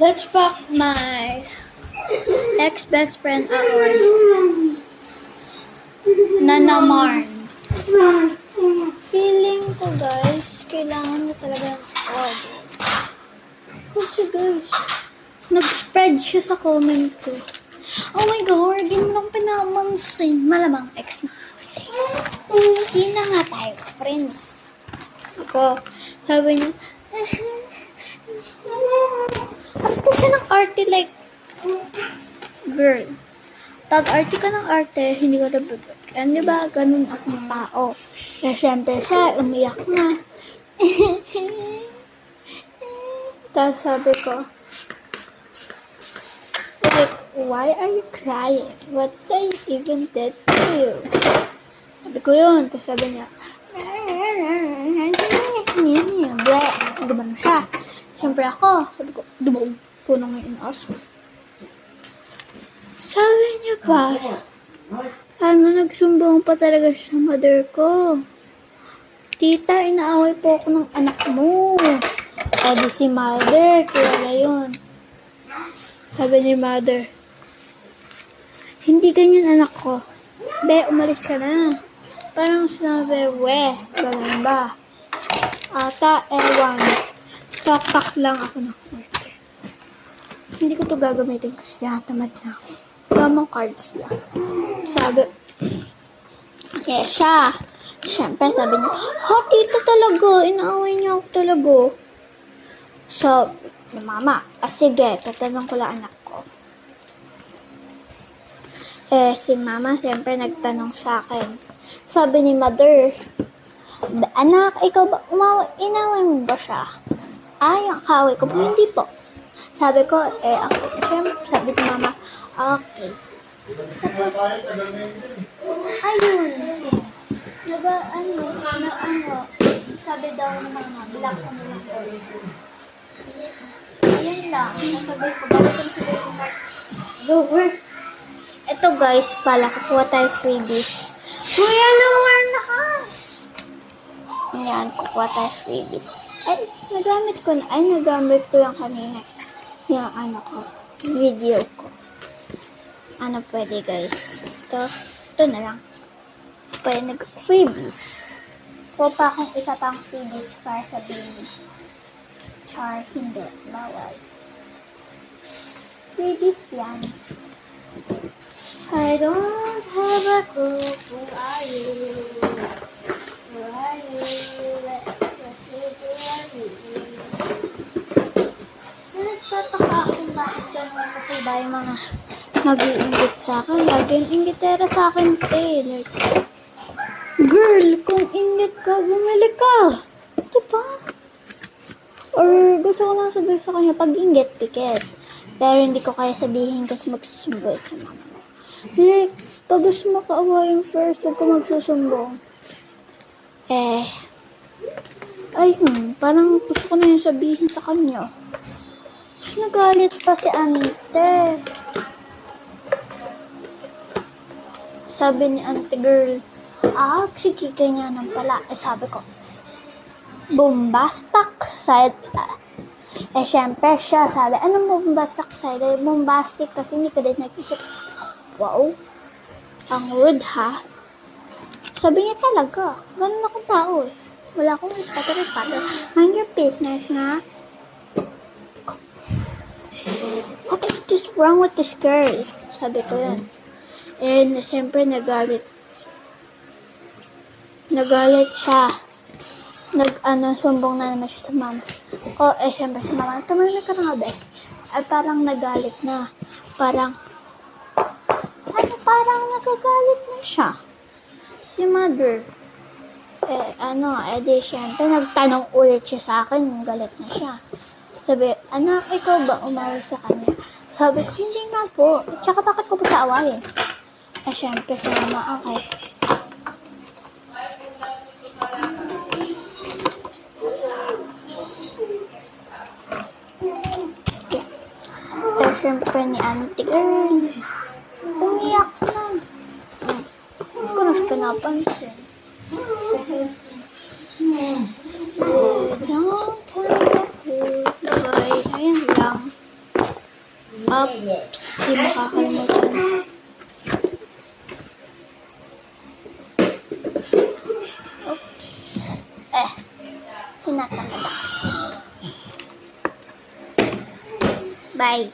Let's pack my ex-best friend award. Nanamarn. Feeling ko guys, kailangan mo talaga ng award. Kasi guys, nag-spread siya sa comment ko. Oh my God, di mo lang pinamansin. Malamang ex na. Hindi na nga tayo friends. Ako, sabi niya, arte siya ng arte like, girl, tag-arte ka ng arte, hindi ko nabibig. Yan, di ba? Ganun akong tao. Kaya syempre siya, umiyak na. Tapos sabi ko, like, why are you crying? What I even did to you? Sabi ko yun. Tapos sabi niya, bleh, gumano siya. Siyempre ako, sabi ko, dumog ko na ngayon aso. Sabi niya pa, nagsumbong pa talaga siya sa mother ko. Tita, inaaway po ako ng anak mo. O di si mother, kilala yun. Sabi ni mother, hindi ganyan anak ko. Be, umalis ka na. Parang sinabi, ganun ba? Ata, ewan. Taktak lang ako ng order. Hindi ko to gagamitin kasi tamad na ako. Lamang cards lang. Sabi, siya. Siyempre, sabi niya, tita talaga. Inaaway niya ako talaga. So, mama, sige, tatanong ko lang anak ko. Si mama, siyempre, nagtanong sa akin. Sabi ni mother, anak, ikaw ba, inaway mo ba siya? Yung kaway ko po, hindi po. Sabi ko, ako, siyempre, sabi ni mama, okay. Tapos, ayun, sabi daw ng mama, black ano lang po. Ayun lang, nasabi ko, bakit ang sabi ko, lower. Ito guys, pala, kukuha tayo freebies. Kuya, lower na kas! Yan, kukuha tayo freebies. Nagamit ko yung kanina. Yung video ko. Pwede guys. Ito na lang. Pwede freebies. Kuha pa akong isa pang freebies para sabihin. Char, hindi. Bawal. Freebies yan. I don't have a clue who are you? Who are you? Nagtataka akong bakit gano'n kasi ba yung mga nag-iingit sa akin. Lagi yung ingitera sa akin. Like, girl, kung ingit ka, bumili ka. Diba? Or gusto ko lang sabihin sa kanya, pag ingit, pikit. Pero hindi ko kaya sabihin kasi magsusumbay sa mama mo. Like, pag gusto mo kaawayin first, huwag ka magsusumbong. Ayun, parang gusto ko na yung sabihin sa kanya. Tapos nagalit pa si ante. Sabi ni ante girl, si Kika niya nang pala. Sabi ko, bombastic side. Syempre siya, sabi, anong bombastic side? Bombastic kasi hindi ka din nag-isip. Wow, ang rude ha. Sabi niya talaga, ganun akong tao eh. Wala akong respeto. Mind your business na. What is this wrong with this girl? Sabi ko yan. And siyempre nagalit siya. Sumbong na naman siya sa mama. Siyempre si mama, tumamig ka na ba? Parang nagalit na. Parang nagagalit na siya. Si mother. Di siyempre, nagtanong ulit siya sa akin, galit na siya. Sabi, anak, ikaw ba umalis sa kanya? Sabi ko, hindi nga po. Tsaka bakit ko po sa awayin? Siyempre, si mama, okay. Siyempre ni auntie girl, umiyak na. Hindi ko na siya pinapansin. Don't tell me. Ayan lang. Oops, di makakalimutan. Oops. Tinatamad ako. Bye.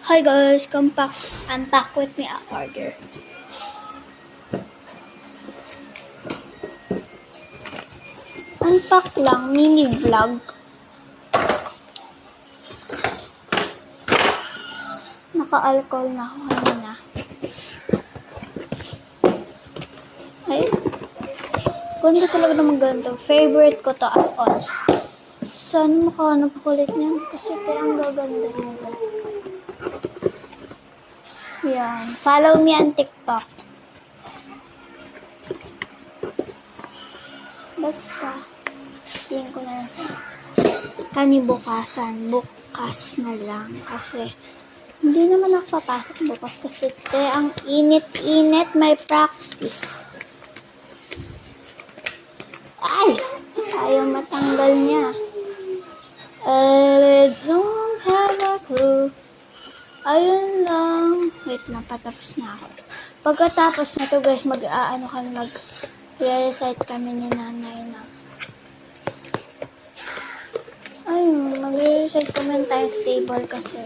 Hi guys, come back. I'm back with my order. Unpack lang, mini vlog. Naka-alcohol na ako kanina. Ay, ganda talaga naman ganito. Favorite ko to as all. Saan makahanap ako ulit niyan? Kasi ito ang gaganda nila. Yan. Follow me on TikTok. Basta. Tingin ko na lang. Kanibukasan. Bukas na lang. Kasi hindi naman ako papasok bukas kasi ang init-init. May practice. Ay! Ayaw matanggal niya. I don't have a clue. Ayun lang. Wait na, patapos na ako. Pagkatapos na to guys, mag-recite kami ni nanay na. Ayun, mag-recite kami ng times table kasi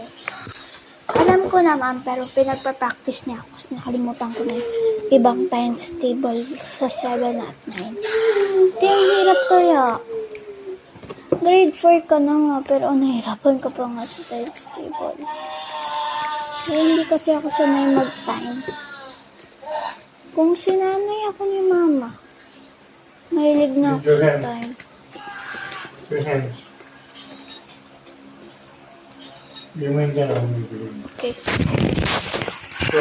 alam ko naman, pero pinagpa-practice niya ako kasi nakalimutan ko na yung ibang times table sa 7 at 9. Hindi, ang hirap kaya. Grade 4 ka na nga, pero nahirapan ka pa nga sa times table. Kaya hindi kasi ako sanay mag-times. Kung sinanay ako ni mama, mahilig na ako sa time. Your hands. Yung mo yung gano'n. Okay. So,